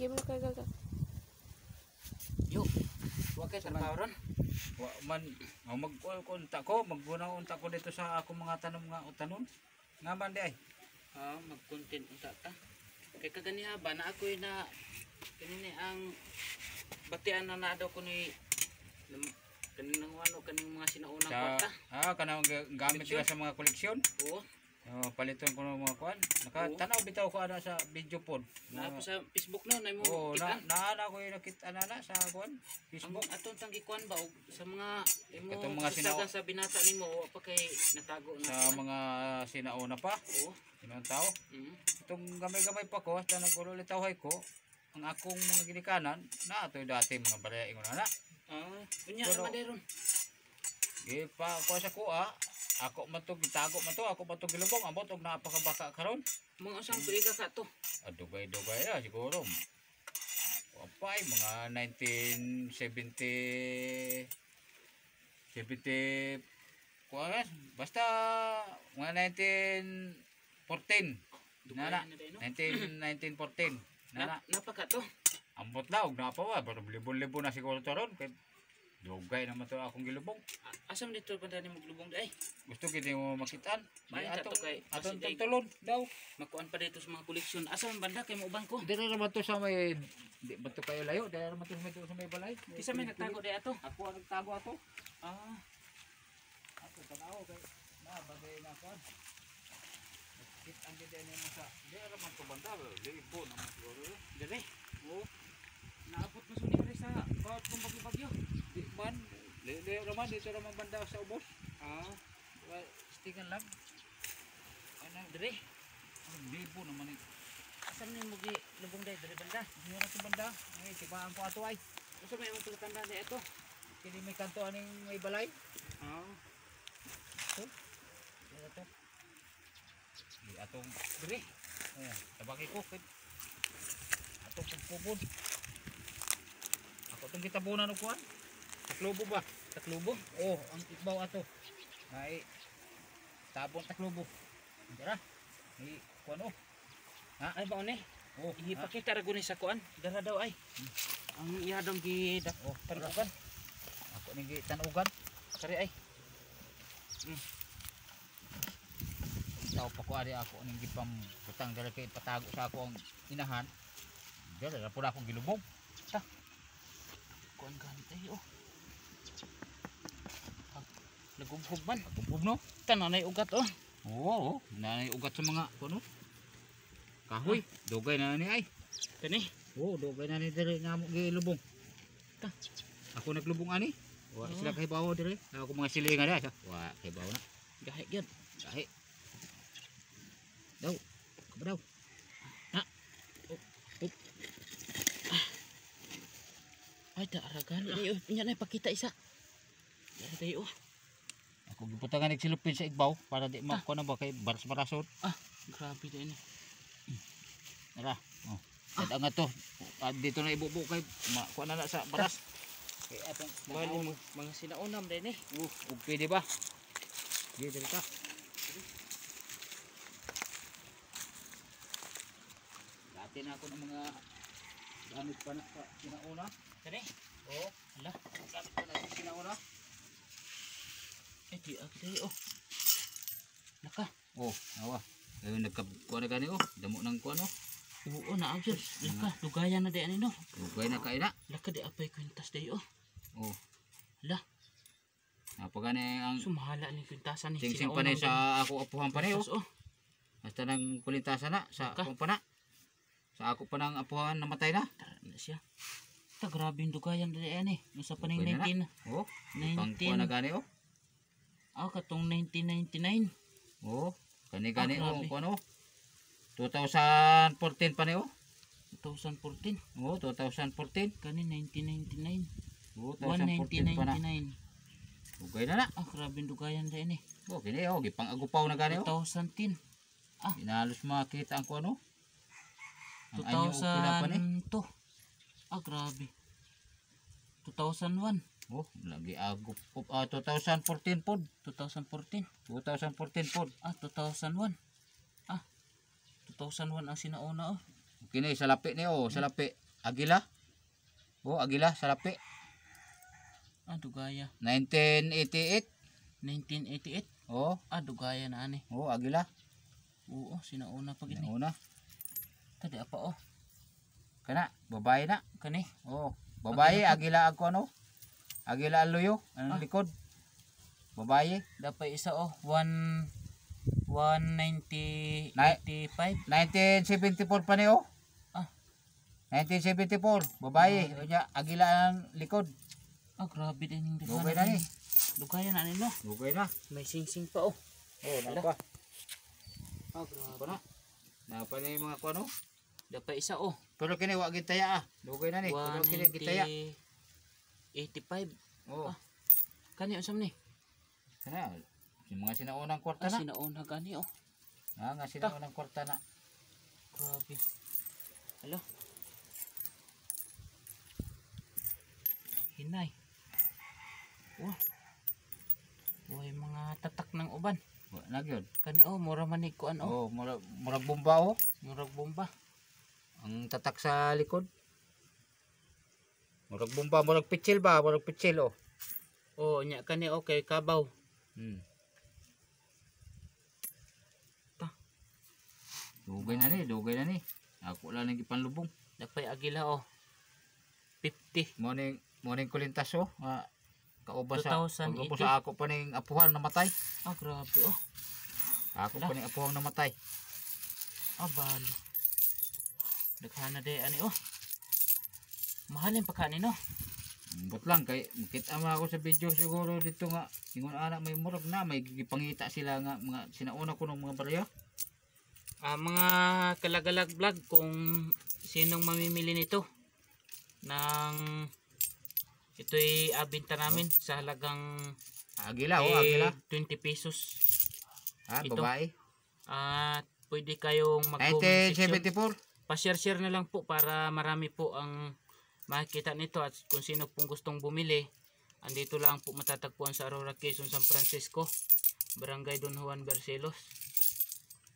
game na kay gaga. Yo. Wa kay trabaho ron. Wa man magkunta ko, maggunang unta ko dito sa ako mga tanom nga utanon. Ngaman di ay. Mag-content unta ta. Kay kaganiha ba na ako na kanini ang batian na daw ko ni kaninang kaning mga sinaunang kwarta. Kanang gamit nila sa mga koleksyon. Oo. Paliton ko ng mga kuan. Nakatanaw bitaw ko ana sa video pod. Na sa Facebook no na mo. Oo, naana ko yung nakita na sa kuan Facebook. Ang atong tanggi kuan ba og sa mga Katong mga sinaw sa binata nimo pa kay natago na sa kuan. mga sinauna pa. Oo. Inong tao. Itong gamay-gamay pa ko sa nagululitaw ko ang akong mga ginikanan na atoy dati mga balaya ingon ana. Unya Pero, naman deron. Pa ko sa kuha. Ako man to gitago man to, ako man to gilubong, ambot og napakabaka karon. Mga usang tuiga ka to. Dugay-dugay siguro. Apay mga 1970 kuan basta mga 1914. Nana 1914. Nana Napaka to. ambot la og napawa, pero libon-libon na siguro to ron kay dugay naman to akong gilubong. Asam dito banda ni maglubong day. Gusto gid mo makitaan. May ato kay atong tulon daw. Makuan pa dito sa mga koleksyon. Asam banda kay mo ubang ko. Dili naman to sa may di ba to kayo layo, dili naman to sa may balay. Kisa may nagtago day ato. Ako ang nagtago ato. Ako tanaw kay na bagay na ko. Kit ang gid ni mo sa dili naman to banda, libo naman siguro. Dire. Oo. Naabot mo suni sa bawat kung bagyo-bagyo. Di man, naman dito naman banda sa ubos. Stingan lang. Ano dire? Libo naman ito. Asam ni mo gi lubong day dire banda. Hindi na ito banda. Ay, tibaan ko ato ay. Usa may imong tulatan day ato. Kini may kanto aning may balay. Ito. Ito. Di atong dire. Ayan, tabaki ko. Atong pagpubod. Ako itong kitabunan o kuhan. Taklubo ba? Taklubo? Oo, ang ikbaw ato. Ay, tabon taklubo. Dira. Ay, kuhan o. Ay ba ni? Oo. Ipakita ra guni sa kuan. Dara daw ay. Ang iya daw gi tanugan. Ako ning tanugan. Kari ay. Tao pa ko ari ako ning gipam putang dala kay patago sa ako ang inahan. Dala pud akong gilubog. Kuan gantay Nagubhog man. Nagubhog no? Tananay ugat Oo, nanay ugat sa mga kuno. Kahoy, dugay na ni ay. Kani? Oo, dugay na ni dire nga mo gilubong. Ako naglubong ani. Wa sila kay bawo dire. Ako mga silingan dia. Wa kay bawo na. Gahi gyud. Gahi. Daw. Kabaw. Ay daaragan dayo. Nya na pakita isa. Dayo. Ako giputangan nig silupin sa igbaw para di makuha na ba kay baras-barasod. Grabe din ni. Nara. Oh. Sad nga to. Dito na ibubo kay makuha na sa baras. Kay atong Bali mo mga sinaunam din eh. ug pwede ba? Di diri ka. Dati na ako ng mga gamit pa na sa sinauna. Kani? Oo. Hala. Gamit pa na sa sinauna. Di dayo. Naka. Nawa. Ayun nagkakuha na gani damo nang kuha no. Oo na agyod. Laka dugayan na di ani no. Dugay na kaina. Laka di apay kwintas dayo. Hala. Napagani ang Sumahala ni kwintasan ni sing panay sa ako apuhan panay Basta nang kulintasan na sa akong pana. Sa ako pa nang apuhan namatay na. Na siya. Grabing dugayan na di ani. Sa paning 19. Pangkuha na gani Katong 1999. Kani kuno 2014 pa ni 2014. 2014. Kani 1999. 2014 pa na. 1999. Ugay na na. Grabing dugayan na ini. Kini gipang-agupaw na gani 2010. Inalos makita ang kuno. Ang anyo pila pa ni. 2002. Grabe. 2001. Lagi agup 2014 pod. 2014. 2014 pod. 2001. 2001 ang sinauna Kini sa lapi ni salapi. Agila. Oh, Agila sa Lapi. Dugaya. 1988. 1988. Oh, Dugaya na ani. oh, Agila. Oo, sinauna pa gini. Una. Tadi apa Kana, babae na. Kani. Oh, babae, Agila ako ano? Agila Aloyo, ang likod. Babae. Dapat isa 190 85. 1974 pa niyo. Ah. 1974, babae. Unya, Agila ang likod. Grabe din yung Dugay na ni. Dugaya na ni no. Dugay na. May sing-sing pa Oh, napa. Grabe na. Napa na yung mga kuano. Dapat isa Pero kini wa gitaya Dugay na ni. Pero kini gitaya. 85. Oh. Kani usam ni. Kana, yung mga sinaunang kwarta na. Sinauna gani Nga sinaunang kwarta na. Grabe. Hala. Hinay. Buhay mga tatak ng uban. Na gyud. Kani mura manig ko Oh, murag bomba Murag bomba. Ang tatak sa likod. Murag bomba, murag pitsil ba? Murag pitsil Nya kani kay kabaw. Dugay na ni. Ako lang nang gipanlubong. Dapay agila 50. Morning kulintas kauba sa 2080. paglubo sa ako pa ning apuhan namatay. Grabe Ako pa ning apuhang namatay. Bali. Daghana de ani Mahalin pa kani no. But lang kay makita man ako sa video siguro dito nga ingon ana may murag na may gipangita sila nga mga sinauna ko ng mga barya. Mga kalagalag vlog kung sinong mamimili nito ng ito'y abinta namin sa halagang Agila Agila 20 pesos. Ito. Babae. At pwede kayong mag-comment section. 1974. Pa-share na lang po para marami po ang makikita nito at kung sino pong gustong bumili, andito lang po matatagpuan sa Aurora, Quezon, San Francisco, Barangay Don Juan Barcelos.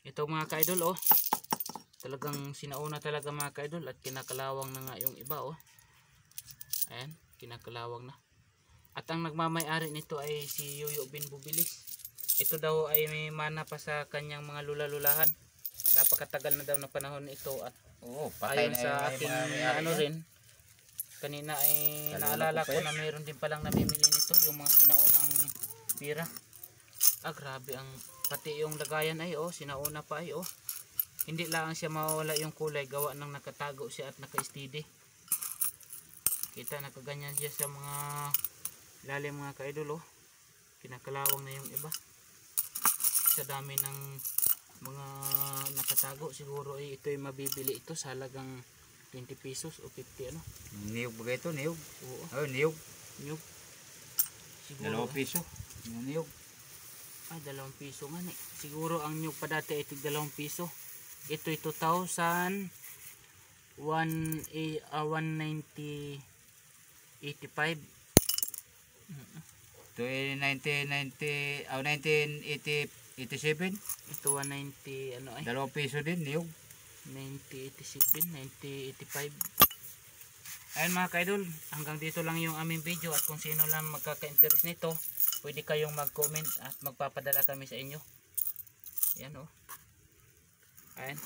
Ito mga ka-idol talagang sinauna talaga mga ka-idol at kinakalawang na nga yung iba ayan, kinakalawang na. At ang nagmamay-ari nito ay si Yuyo Bin Bubilis. Ito daw ay may mana pa sa kanyang mga lula-lulahan. Napakatagal na daw na panahon ito at patay ayon na sa yung aking mga ano rin, kanina ay naalala ko na mayroon din palang namimili nito yung mga sinaunang pira. Grabe ang pati yung lagayan ay sinauna pa ay hindi lang siya mawala yung kulay gawa ng nakatago siya at naka-steady. Kita nakaganyan siya sa mga lalim mga ka-idol kinakalawang na yung iba sa dami ng mga nakatago. Siguro ito ay mabibili ito sa halagang 20 pesos o 50 Niyog ba ito? Niyog? Oo. Niyog. Siguro 2 piso. Niyog. 2 piso nga ni. Siguro ang nyug pa dati ay 2 piso. Ito ay 2,190 85. Ito ay 1987. Ito 190 ay 2 piso din niyog. 9087, 9085. Ayun mga ka-idol, hanggang dito lang yung aming video at kung sino lang magkaka-interest nito, pwede kayong mag-comment at magpapadala kami sa inyo. Ayan Ayan.